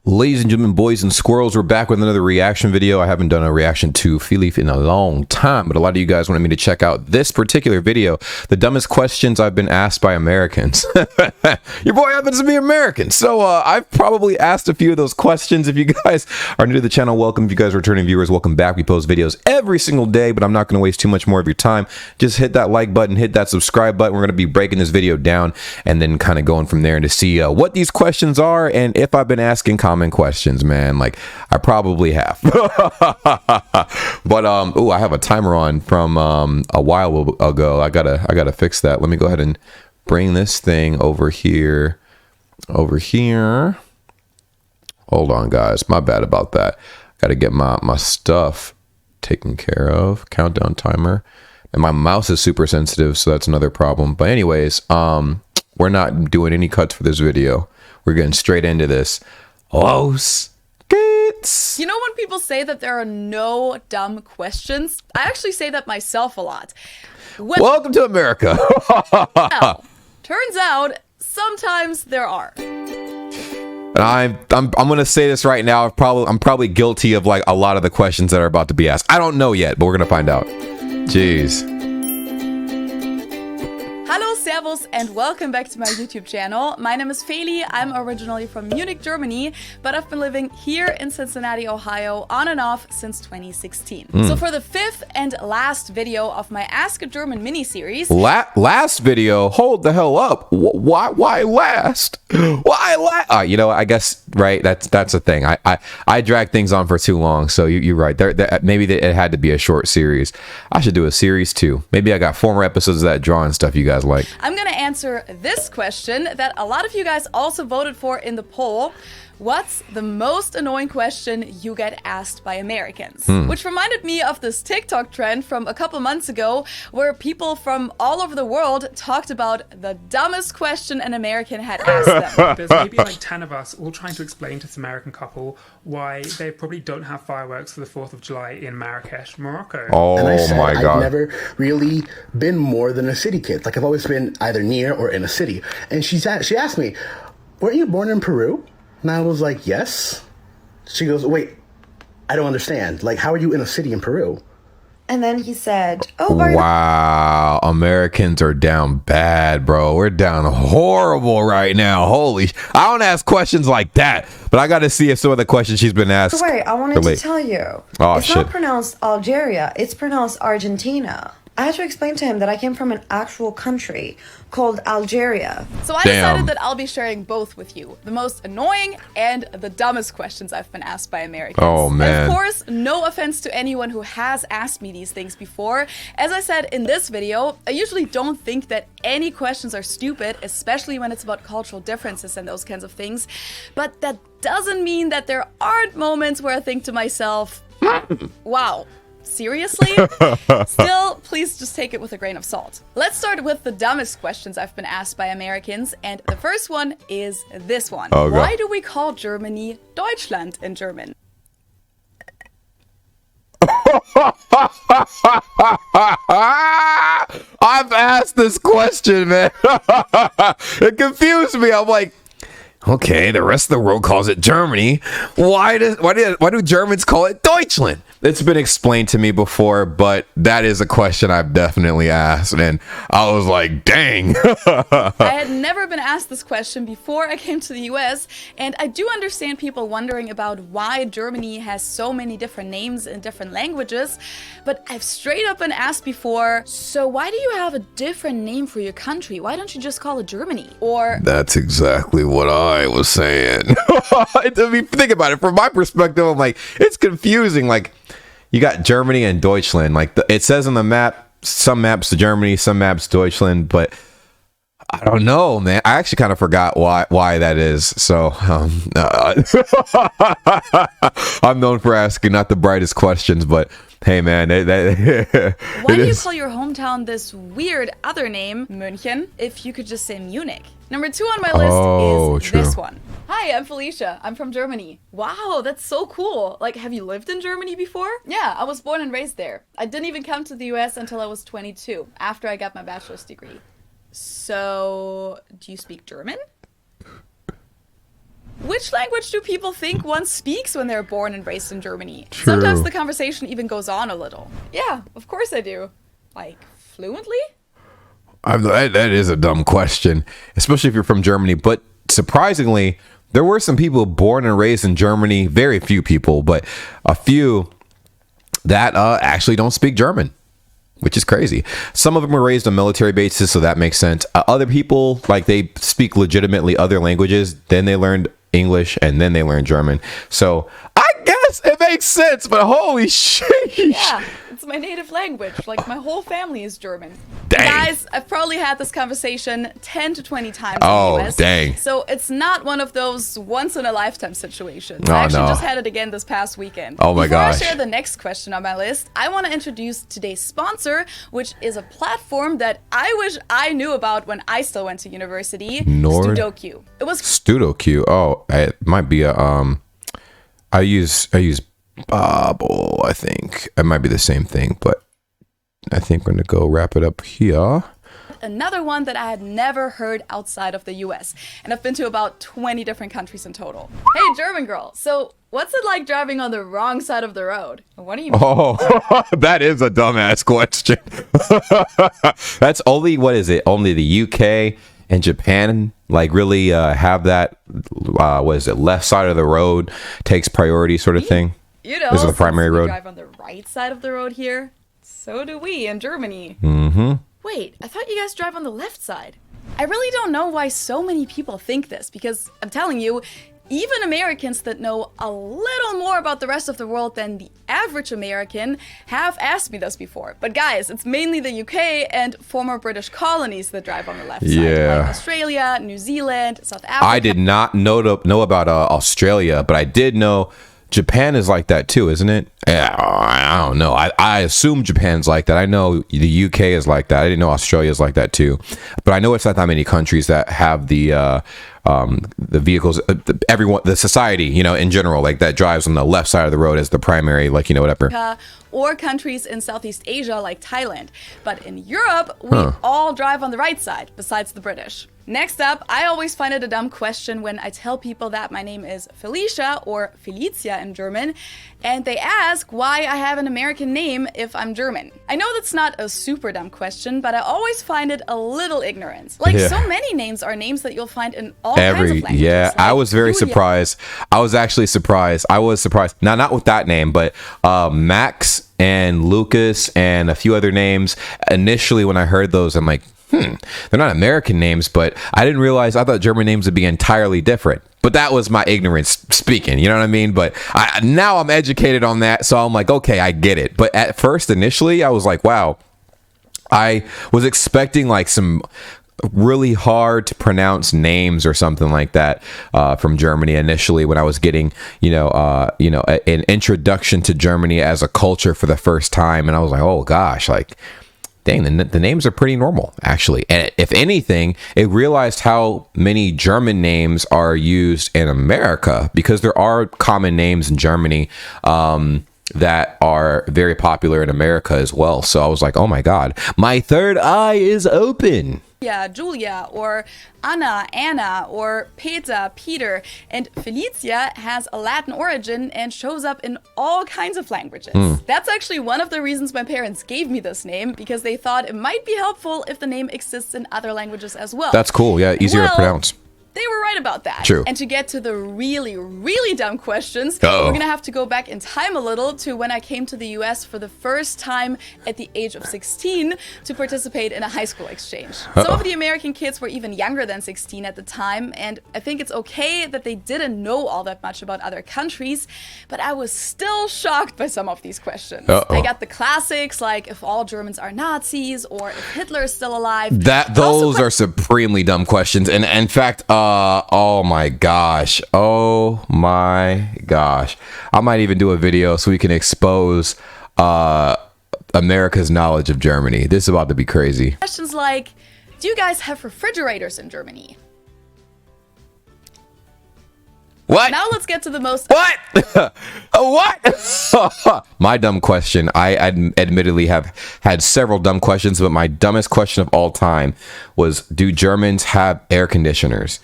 Ladies and gentlemen, boys and squirrels, we're back with another reaction video. I haven't done a reaction to Philippe in a long time, but a lot of you guys wanted me to check out this particular video, the dumbest questions I've been asked by Americans. Your boy happens to be American, so I've probably asked a few of those questions. If you guys are new to the channel, welcome. If you guys are returning viewers, welcome back. We post videos every single day, but I'm not going to waste too much more of your time. Just hit that like button, hit that subscribe button. We're going to be breaking this video down and then kind of going from there and to see what these questions are and if I've been asking common questions, man. Like, I probably have. But oh, I have a timer on from a while ago. I gotta fix that. Let me go ahead and bring this thing over here. Hold on, guys, my bad about that. Gotta get my stuff taken care of. Countdown timer. And my mouse is super sensitive, so that's another problem. But anyways, we're not doing any cuts for this video. We're getting straight into this. Los Gates. You know when people say that there are no dumb questions? I actually say that myself a lot. Welcome to America. Well, turns out sometimes there are. And I'm gonna say this right now. I'm probably guilty of like a lot of the questions that are about to be asked. I don't know yet, but we're gonna find out. Jeez. Hello, servus, and welcome back to my YouTube channel. My name is Feli. I'm originally from Munich, Germany, but I've been living here in Cincinnati, Ohio, on and off since 2016. So for the fifth and last video of my Ask a German mini-series... Last video? Hold the hell up. Why last? Why last? You know, I guess, right, that's the thing. I drag things on for too long, so you're right. Maybe it had to be a short series. I should do a series too. Maybe I got 4 more episodes of that drawing stuff you guys like. I'm gonna answer this question that a lot of you guys also voted for in the poll. What's the most annoying question you get asked by Americans? Which reminded me of this TikTok trend from a couple months ago where people from all over the world talked about the dumbest question an American had asked them. There's maybe like 10 of us all trying to explain to this American couple why they probably don't have fireworks for the 4th of July in Marrakesh, Morocco. Oh and I said, my God. I've never really been more than a city kid. Like, I've always been either near or in a city. And she asked me, weren't you born in Peru? And I was like, yes. She goes, wait, I don't understand. Like, how are you in a city in Peru? And then he said, oh, wow, Americans are down bad, bro. We're down horrible right now. Holy, I don't ask questions like that, but I got to see if some of the questions she's been asked. wait, I wanted to tell you. Oh, it's shit. not pronounced Algeria. It's pronounced Argentina. I had to explain to him that I came from an actual country called Algeria. So I decided that I'll be sharing both with you. The most annoying and the dumbest questions I've been asked by Americans. Oh, man. And of course, no offense to anyone who has asked me these things before. As I said in this video, I usually don't think that any questions are stupid, especially when it's about cultural differences and those kinds of things. But that doesn't mean that there aren't moments where I think to myself, wow. Seriously? Still, please just take it with a grain of salt. Let's start with the dumbest questions I've been asked by Americans, and the first one is this one. Oh, God. Why do we call Germany Deutschland in German? I've asked this question, man. It confused me. I'm like, okay, the rest of the world calls it Germany. Why do Germans call it Deutschland? It's been explained to me before, but that is a question I've definitely asked, and I was like, dang. I had never been asked this question before I came to the US, and I do understand people wondering about why Germany has so many different names in different languages, but I've straight up been asked before, so why do you have a different name for your country? Why don't you just call it Germany? Or... That's exactly what I was saying. I mean, think about it. From my perspective, I'm like, it's confusing. Like, you got Germany and Deutschland. Like, it says on the map, some maps to Germany, some maps Deutschland, but I don't know, man. I actually kind of forgot why that is. So I'm known for asking not the brightest questions, but hey, man. Why do you call your hometown this weird other name, München, if you could just say Munich? Number 2 on my list is this one. Hi, I'm Felicia. I'm from Germany. Wow, that's so cool. Like, have you lived in Germany before? Yeah, I was born and raised there. I didn't even come to the US until I was 22, after I got my bachelor's degree. So, do you speak German? Which language do people think one speaks when they're born and raised in Germany? True. Sometimes the conversation even goes on a little. Yeah, of course I do. Like, fluently? That is a dumb question, especially if you're from Germany. But surprisingly, there were some people born and raised in Germany, very few people, but a few that actually don't speak German, which is crazy. Some of them were raised on military bases, so that makes sense. Other people, like, they speak legitimately other languages, then they learned English, and then they learned German. So I guess it makes sense, but holy shit. Yeah, it's my native language. Like, my whole family is German. Dang. Guys, I've probably had this conversation 10 to 20 times Oh, in the US. dang. So it's not one of those once-in-a-lifetime situations. Oh, I actually no. just had it again this past weekend. Oh, my gosh. Before I share the next question on my list, I want to introduce today's sponsor, which is a platform that I wish I knew about when I still went to university. Nord? Sudoku. It was Sudoku. Oh, it might be a I use Babel, I think. It might be the same thing, but I think we're gonna go wrap it up here. another one that I had never heard outside of the US. And I've been to about 20 different countries in total. Hey, German girl. So what's it like driving on the wrong side of the road? What do you mean? Oh, that is a dumbass question. That's only, what is it? Only the UK and Japan like really have that, what is it? Left side of the road takes priority sort of thing. You know, This is the primary since we road. drive on the right side of the road here. So do we in Germany. Mm-hmm. Wait, I thought you guys drive on the left side. I really don't know why so many people think this, because I'm telling you, even Americans that know a little more about the rest of the world than the average American have asked me this before. But guys, it's mainly the UK and former British colonies that drive on the left side. Yeah. Like Australia, New Zealand, South Africa. I did not know about Australia, but I did know Japan is like that too, isn't it? Yeah, I don't know. I assume Japan's like that. I know the UK is like that. I didn't know Australia is like that too. But I know it's not that many countries that have the vehicles, everyone, the society, you know, in general, like that drives on the left side of the road as the primary, like, you know, whatever. Or countries in Southeast Asia like Thailand. But in Europe, we all drive on the right side, besides the British. Next up, I always find it a dumb question when I tell people that my name is Felicia or Felicia in German, and they ask why I have an American name if I'm German. I know that's not a super dumb question, but I always find it a little ignorant. Like, Yeah. so many names are names that you'll find in all kinds of languages. Yeah, I like was very Julia. surprised. I was actually surprised. I was surprised. Now, not with that name, but Max and Lucas and a few other names. Initially, when I heard those, I'm like, they're not American names, but I didn't realize, I thought German names would be entirely different. But that was my ignorance speaking, you know what I mean? But now I'm educated on that, so I'm like, okay, I get it. But at first, initially, I was like, wow, I was expecting like some really hard to pronounce names or something like that from Germany initially when I was getting, an introduction to Germany as a culture for the first time. And I was like, oh gosh, like, dang, the names are pretty normal, actually. And if anything, it realized how many German names are used in America, because there are common names in Germany that are very popular in America as well. So I was like, oh my God, my third eye is open. Yeah, Julia, or Anna, or Peter, Peter. And Felicia has a Latin origin and shows up in all kinds of languages. That's actually one of the reasons my parents gave me this name, because they thought it might be helpful if the name exists in other languages as well. That's cool. Yeah, easier to pronounce. They were right about that. True. And to get to the really, really dumb questions, Uh-oh. we're going to have to go back in time a little to when I came to the US for the first time at the age of 16 to participate in a high school exchange. Some of the American kids were even younger than 16 at the time, and I think it's okay that they didn't know all that much about other countries, but I was still shocked by some of these questions. I got the classics, like if all Germans are Nazis, or if Hitler is still alive. Those are supremely dumb questions. And in fact, oh my gosh. I might even do a video so we can expose America's knowledge of Germany. This is about to be crazy. Questions like, do you guys have refrigerators in Germany? What? Now let's get to the most. What? What? My dumb question. I admittedly have had several dumb questions, but my dumbest question of all time was, do Germans have air conditioners?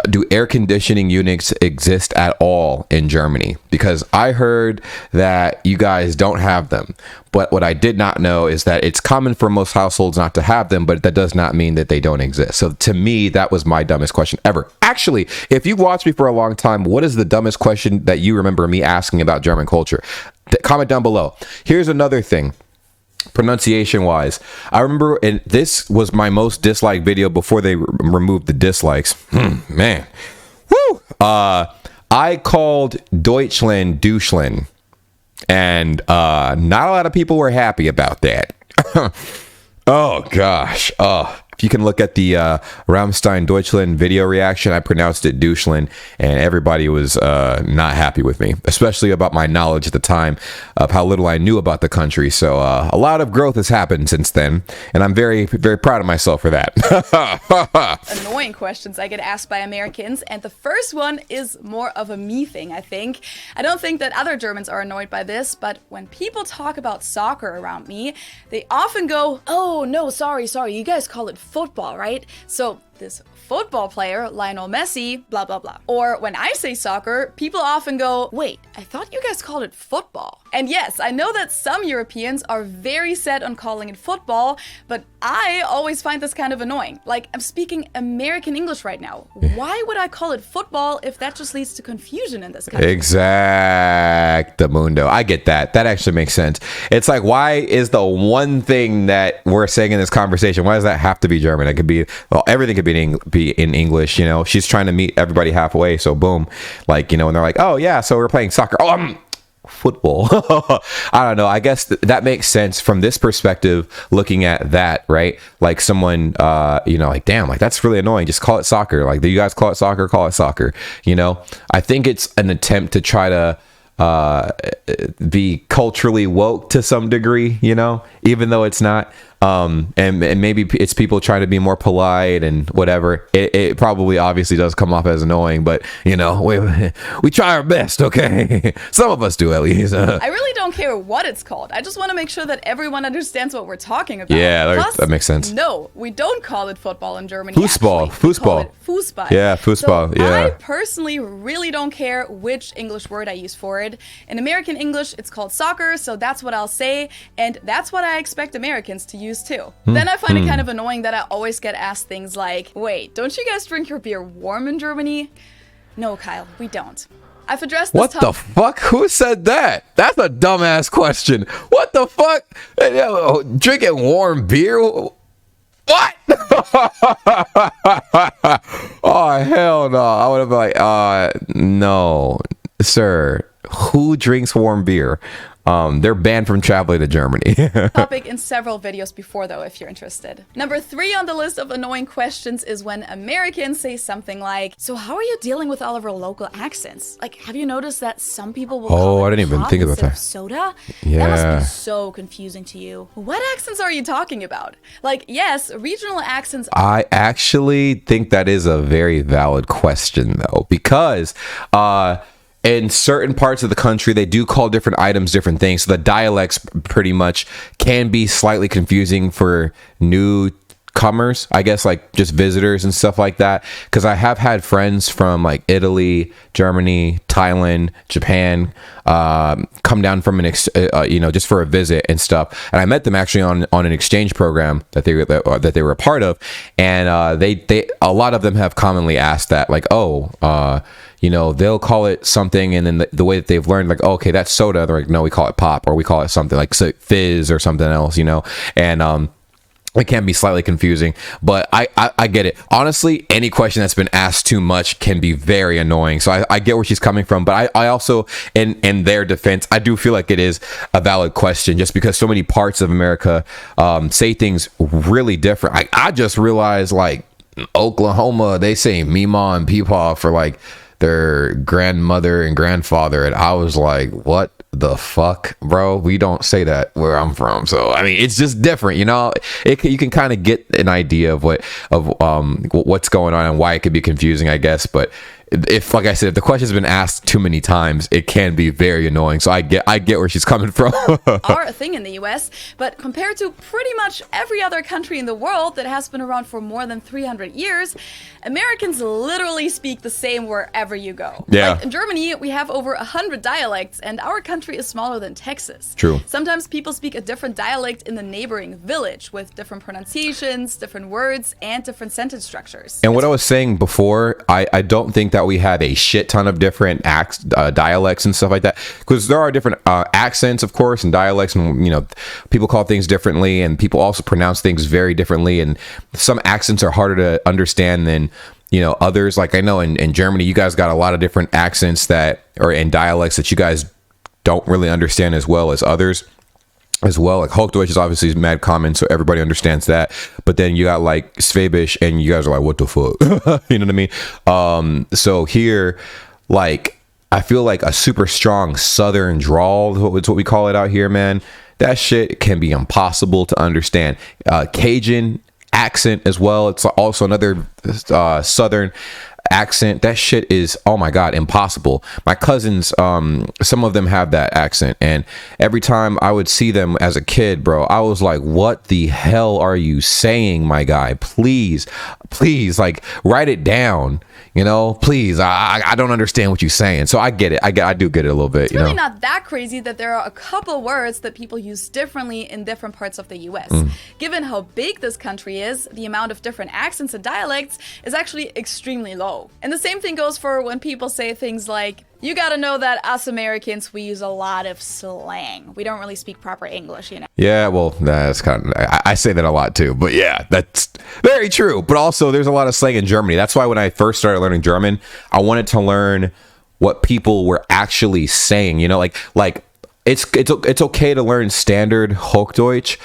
Do air conditioning units exist at all in Germany? Because I heard that you guys don't have them. But what I did not know is that it's common for most households not to have them, but that does not mean that they don't exist. So to me, that was my dumbest question ever. Actually, if you've watched me for a long time, what is the dumbest question that you remember me asking about German culture? Comment down below. Here's another thing. Pronunciation wise, I remember, and this was my most disliked video before they removed the dislikes. Man. Woo! I called Deutschland Deutschland. And not a lot of people were happy about that. Oh gosh. If you can look at the Rammstein Deutschland video reaction, I pronounced it Deutschland, and everybody was not happy with me, especially about my knowledge at the time of how little I knew about the country. So a lot of growth has happened since then, and I'm very, very proud of myself for that. Annoying questions I get asked by Americans, and the first one is more of a me thing, I think. I don't think that other Germans are annoyed by this, but when people talk about soccer around me, they often go, "Oh, no, sorry, you guys call it football, right? So this football player, Lionel Messi, blah, blah, blah." Or when I say soccer, people often go, "Wait, I thought you guys called it football." And yes, I know that some Europeans are very set on calling it football, but I always find this kind of annoying. Like, I'm speaking American English right now. Why would I call it football if that just leads to confusion in this country? Exactamundo. I get that. That actually makes sense. It's like, why is the one thing that we're saying in this conversation, why does that have to be German? It could be, well, everything could be in English, you know. She's trying to meet everybody halfway, so boom. Like, you know, and they're like, "Oh yeah, so we're playing soccer." "Oh, football." I don't know. I guess that makes sense from this perspective, looking at that, right? Like someone, you know, like, damn, like that's really annoying. Just call it soccer. Like, do you guys call it soccer? Call it soccer. You know, I think it's an attempt to try to be culturally woke to some degree, you know, even though it's not. And maybe it's people trying to be more polite and whatever. It probably obviously does come off as annoying, but you know, we try our best, okay? Some of us do, at least. I really don't care what it's called. I just want to make sure that everyone understands what we're talking about. Yeah, Plus, that makes sense. No, we don't call it football in Germany. Fußball. Actually. We call it Fußball. Yeah, Fußball. So yeah. I personally really don't care which English word I use for it. In American English, it's called soccer, so that's what I'll say, and that's what I expect Americans to use too. Then I find it kind of annoying that I always get asked things like, "Wait, don't you guys drink your beer warm in Germany?" No, Kyle, we don't. I've addressed this What the fuck? Who said that? That's a dumbass question. What the fuck? Drinking warm beer? What? Oh, hell no. I would have been like, no, sir. Who drinks warm beer? They're banned from traveling to Germany. topic in several videos before, though, if you're interested. Number 3 on the list of annoying questions is when Americans say something like, "So how are you dealing with all of our local accents? Like, have you noticed that some people will call I it didn't even pop think about instead that. of soda? Yeah. That must be so confusing to you. What accents are you talking about? Like, yes, regional accents are I actually think that is a very valid question, though, because in certain parts of the country, they do call different items different things. So the dialects pretty much can be slightly confusing for newcomers, I guess, like just visitors and stuff like that. Because I have had friends from like Italy, Germany, Thailand, Japan come down from just for a visit and stuff. And I met them actually on an exchange program that they were a part of. And they a lot of them have commonly asked that, like, they'll call it something, and then the way that they've learned, like, okay, that's soda. They're like, no, we call it pop, or we call it something like fizz or something else, and it can be slightly confusing, but I get it. Honestly, any question that's been asked too much can be very annoying. So I get where she's coming from, but I also, in their defense, I do feel like it is a valid question, just because so many parts of America say things really different. I just realized, like, Oklahoma, they say Meemaw and Peepaw for like their grandmother and grandfather, and I was like, what the fuck, bro? We don't say that where I'm from. So I mean, it's just different, you can kind of get an idea of what's going on and why it could be confusing, I guess. But if, like I said, if the question's been asked too many times, it can be very annoying. So I get where she's coming from. Are a thing in the US, but compared to pretty much every other country in the world that has been around for more than 300 years, Americans literally speak the same wherever you go. Yeah. Like in Germany, we have over 100 dialects, and our country is smaller than Texas. True. Sometimes people speak a different dialect in the neighboring village with different pronunciations, different words, and different sentence structures. And what I was saying before, I don't think that we have a shit ton of different dialects and stuff like that, because there are different accents, of course, and dialects, and people call things differently, and people also pronounce things very differently, and some accents are harder to understand than others. Like I know in Germany, you guys got a lot of different accents and dialects that you guys don't really understand as well as others. As well, like Hochdeutsch is obviously mad common, so everybody understands that. But then you got like Schwäbisch, and you guys are like, what the fuck? You know what I mean? So here, like, I feel like a super strong Southern drawl, it's what we call it out here, man. That shit can be impossible to understand. Cajun accent as well. It's also another Southern accent. That shit is, oh my god, impossible. My cousins, some of them have that accent, and every time I would see them as a kid, bro, I was like, what the hell are you saying, my guy? Please, like, write it down, please. I don't understand what you're saying. So I get it. I do get it a little bit. It's really not that crazy that there are a couple words that people use differently in different parts of the US. Given how big this country is, the amount of different accents and dialects is actually extremely low. And the same thing goes for when people say things like, you gotta know that us Americans, we use a lot of slang. We don't really speak proper English, Yeah, well, that's kind of, I say that a lot too, but yeah, that's very true. But also there's a lot of slang in Germany. That's why when I first started learning German, I wanted to learn what people were actually saying, like it's okay to learn standard Hochdeutsch,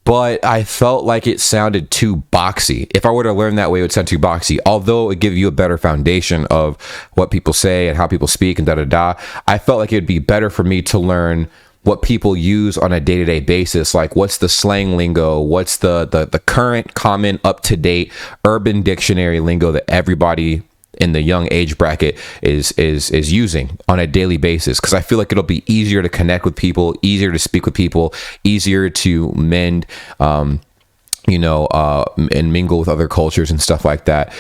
but I felt like it sounded too boxy. If I were to learn that way, it would sound too boxy. Although it would give you a better foundation of what people say and how people speak and da-da-da, I felt like it would be better for me to learn what people use on a day-to-day basis. Like, what's the slang lingo? What's the current, common, up-to-date urban dictionary lingo that everybody in the young age bracket is using on a daily basis? Because I feel like it'll be easier to connect with people, easier to speak with people, easier to mend and mingle with other cultures and stuff like that.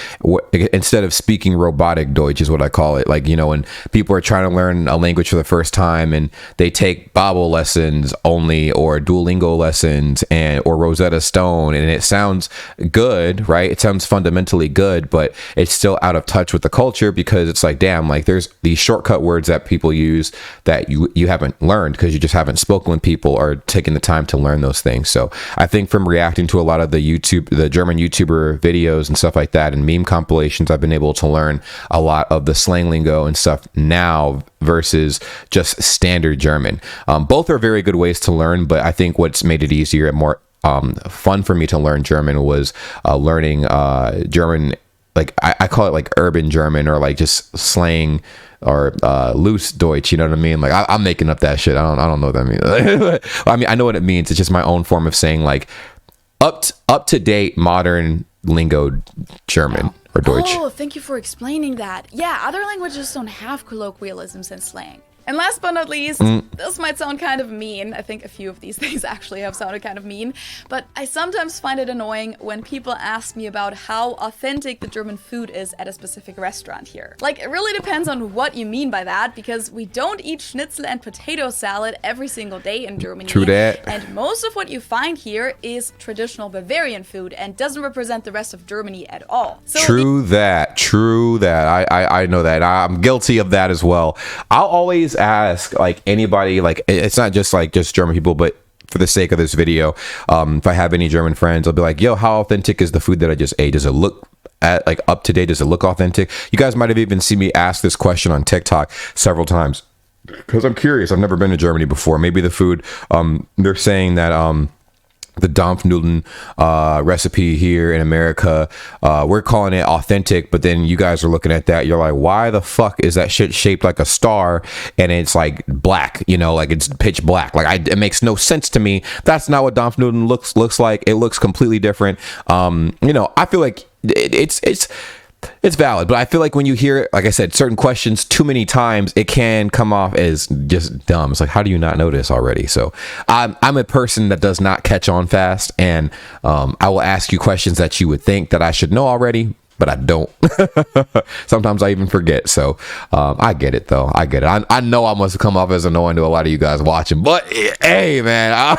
Instead of speaking robotic Deutsch is what I call it. Like, when people are trying to learn a language for the first time and they take Babbel lessons only, or Duolingo lessons, or Rosetta Stone, and it sounds good, right? It sounds fundamentally good, but it's still out of touch with the culture, because it's like, damn, like there's these shortcut words that people use that you haven't learned because you just haven't spoken with people or taken the time to learn those things. So I think from reacting to a lot of the German YouTuber videos and stuff like that, and meme compilations, I've been able to learn a lot of the slang lingo and stuff now versus just standard German. Both are very good ways to learn, but I think what's made it easier and more fun for me to learn German was learning German, like I call it like urban German, or like just slang, or loose Deutsch, you know what I mean? Like I'm making up that shit. I don't know what that means. I mean, I know what it means. It's just my own form of saying like up to date modern lingo German or Deutsch. Oh, thank you for explaining that. Yeah, other languages don't have colloquialisms and slang. And last but not least, this might sound kind of mean. I think a few of these things actually have sounded kind of mean. But I sometimes find it annoying when people ask me about how authentic the German food is at a specific restaurant here. Like, it really depends on what you mean by that, because we don't eat schnitzel and potato salad every single day in Germany. True that. And most of what you find here is traditional Bavarian food and doesn't represent the rest of Germany at all. So True that. I know that. I'm guilty of that as well. I'll always ask like anybody, like it's not just like just German people, but for the sake of this video, if I have any German friends, I'll be like, yo, how authentic is the food that I just ate? Does it look like up to date? Does it look authentic? You guys might have even seen me ask this question on TikTok several times, because I'm curious. I've never been to Germany before. Maybe the food, they're saying that the Dampfnudeln recipe here in America, we're calling it authentic, but then you guys are looking at that, you're like, why the fuck is that shit shaped like a star and it's like black, like it's pitch black? Like it makes no sense to me. That's not what Dampfnudeln looks like. It looks completely different. I feel like it's it's valid, but I feel like when you hear, like I said, certain questions too many times, it can come off as just dumb. It's like, how do you not know this already? So I'm a person that does not catch on fast, and I will ask you questions that you would think that I should know already, but I don't. Sometimes I even forget. So I get it, though. I get it. I know I must have come off as annoying to a lot of you guys watching, but hey, man,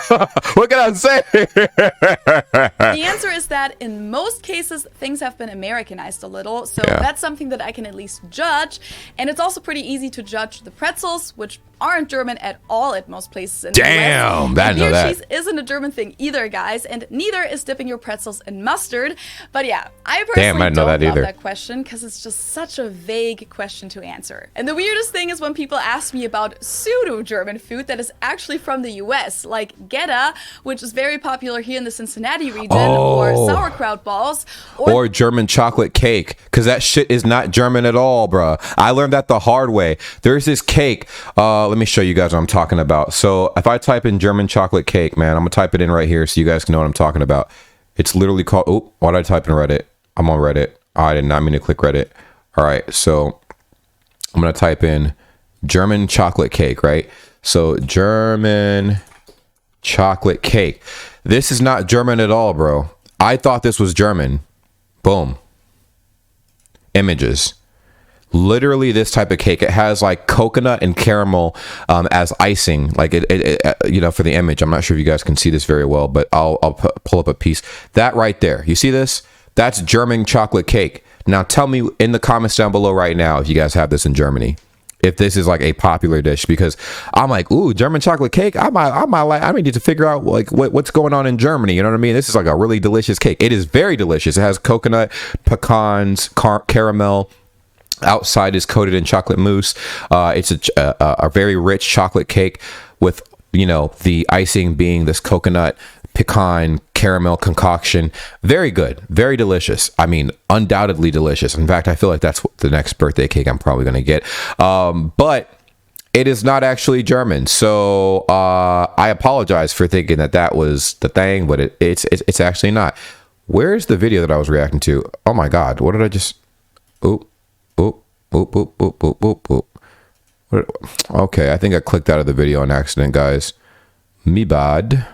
what can I say? The answer is that in most cases, things have been Americanized a little. So that's something that I can at least judge. And it's also pretty easy to judge the pretzels, which aren't German at all at most places in the US. Damn, I didn't know that. Cheese isn't a German thing either, guys, and neither is dipping your pretzels in mustard. But yeah, I personally don't love that question because it's just such a vague question to answer. And the weirdest thing is when people ask me about pseudo-German food that is actually from the US, like Gouda, which is very popular here in the Cincinnati region, or sauerkraut balls, or German chocolate cake, because that shit is not German at all, bruh. I learned that the hard way. There's this cake. Let me show you guys what I'm talking about. So if I type in German chocolate cake, man, I'm gonna type it in right here so you guys can know what I'm talking about. It's literally called, oh, why did I type in Reddit? I'm on Reddit. I did not mean to click Reddit. All right, so I'm gonna type in German chocolate cake, right? So German chocolate cake. This is not German at all, bro. I thought this was German. Boom. Images. Literally this type of cake. It has like coconut and caramel as icing, like it you know, for the image. I'm not sure if you guys can see this very well, but I'll pull up a piece. That right there, you see this? That's German chocolate cake. Now tell me in the comments down below right now if you guys have this in Germany, if this is like a popular dish, because I'm like, ooh, German chocolate cake. I need to figure out like what's going on in Germany. You know what I mean? This is like a really delicious cake. It is very delicious. It has coconut, pecans, caramel. Outside is coated in chocolate mousse. It's a very rich chocolate cake with, you know, the icing being this coconut, pecan, caramel concoction. Very good. Very delicious. I mean, undoubtedly delicious. In fact, I feel like that's the next birthday cake I'm probably going to get. But it is not actually German. So I apologize for thinking that that was the thing, but it's actually not. Where's the video that I was reacting to? Oh my God. What did I just... Oop. Okay, I think I clicked out of the video on accident, guys. Me bad.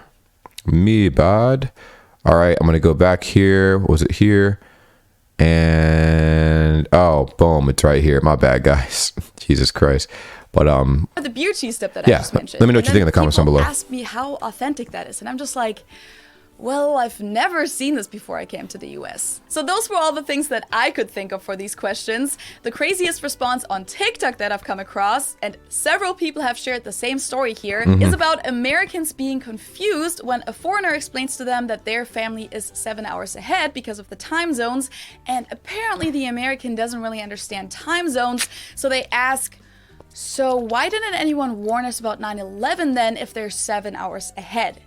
All right, I'm gonna go back here. Was it here? And oh, boom, it's right here. My bad, guys. Jesus Christ. But the beer cheese dip that I just mentioned. Let me know what you think in the comments down below. Ask me how authentic that is, and I'm just like, well, I've never seen this before I came to the US. So those were all the things that I could think of for these questions. The craziest response on TikTok that I've come across, and several people have shared the same story here, is about Americans being confused when a foreigner explains to them that their family is 7 hours ahead because of the time zones, and apparently the American doesn't really understand time zones, so they ask, so why didn't anyone warn us about 9/11 then if they're 7 hours ahead?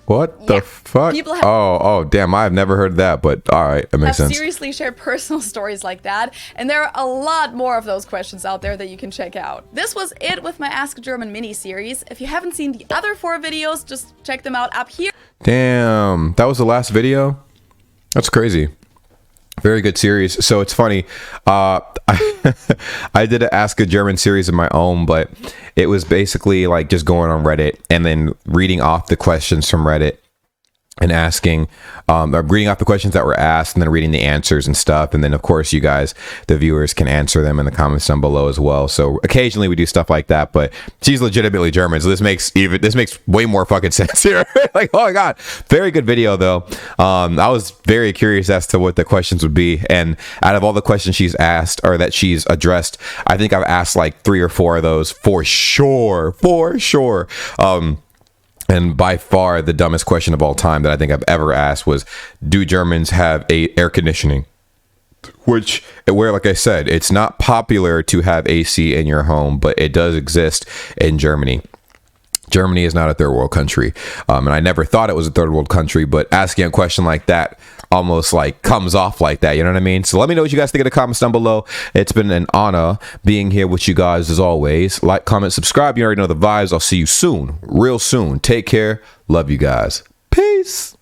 What the fuck? Oh, damn. I've never heard that, but all right. That makes sense. I've seriously shared personal stories like that, and there are a lot more of those questions out there that you can check out. This was it with my Ask German mini-series. If you haven't seen the other 4 videos, just check them out up here. Damn. That was the last video? That's crazy. Very good series. So it's funny. I did an Ask a German series of my own, but it was basically like just going on Reddit and then reading off the questions from Reddit and asking, reading off the questions that were asked and then reading the answers and stuff. And then, of course, you guys, the viewers, can answer them in the comments down below as well. So occasionally we do stuff like that, but she's legitimately German. So this makes way more fucking sense here. Like, oh my God. Very good video, though. I was very curious as to what the questions would be. And out of all the questions she's asked or that she's addressed, I think I've asked like 3 or 4 of those for sure. And by far the dumbest question of all time that I think I've ever asked was, do Germans have air conditioning? Where, like I said, it's not popular to have AC in your home, but it does exist in Germany. Germany is not a third world country. And I never thought it was a third world country, but asking a question like that almost like comes off like that. You know what I mean? So let me know what you guys think in the comments down below. It's been an honor being here with you guys as always. Like, comment, subscribe. You already know the vibes. I'll see you soon, real soon. Take care. Love you guys. Peace.